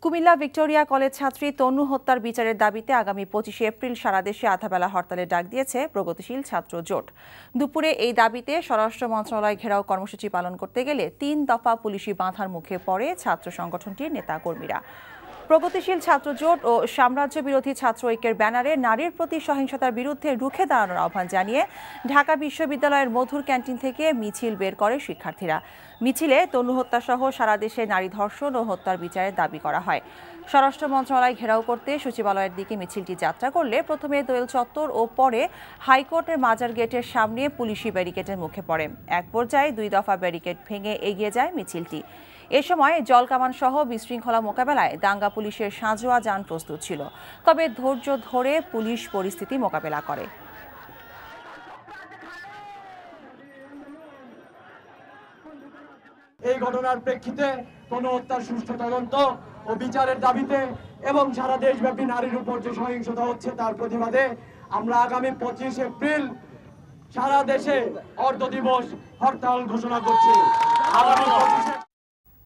Comilla Victoria college ছাত্রী তনু হত্যার বিচারের দাবিতে আগামী 25 এপ্রিল সারা দেশে আধাবেলা হরতালের ডাক দিয়েছে প্রগতিশীল ছাত্র জোট। দুপুরে এই দাবিতে স্বরাষ্ট্র মন্ত্রণালয় ঘেরাও কর্মসূচি পালন করতে গেলে 3 দফা পুলিশি বাধার মুখে পড়ে ছাত্র সংগঠনটির নেতাকর্মীরা। প্রগতিশীল ছাত্র জোট ও সাম্রাজ্য বিরোধী ছাত্র ঐক্যের ব্যানারে নারীর প্রতি সহিংসতার বিরুদ্ধে রুখে দাঁড়ানোর আহ্বান জানিয়ে ঢাকা বিশ্ববিদ্যালয়ের মধুর ক্যান্টিন থেকে মিছিল বের করে শিক্ষার্থীরা। মিছিলে তনু হত্যাসহ সারা দেশে নারী ধর্ষণ ও হত্যার বিচারের দাবি করা হয়। স্বরাষ্ট্র মন্ত্রণালয় ঘেরাও করতে সচিবালয়ের দিকে মিছিলটি যাত্রা করলে প্রথমে দোয়েল চত্বর ও পরে হাইকোর্টের মাজার গেটের সামনে পুলিশি ব্যারিকেডের মুখে পড়ে। এক পর্যায়ে 2 দফা ব্যারিকেড ভেঙে এগিয়ে যায় মিছিলটি। এ সময় জলকামান সহ বিশৃঙ্খলা মোকাবেলায় দাঙ্গা পুলিশের সাঁজোয়া যান প্রস্তুত ছিল, তবে ধৈর্য ধরে পুলিশ পরিস্থিতি মোকাবেলা করে। এই ঘটনার প্রেক্ষিতে কোনো হত্যার সুষ্ঠু তদন্ত ও বিচারের দাবিতে এবং সারা দেশব্যাপী নারীর উপর যে সহিংসতা হচ্ছে তার প্রতিবাদে আমরা আগামী 25 এপ্রিল সারা দেশে অর্ধ দিবস হরতাল ঘোষণা করছি। আগামী 25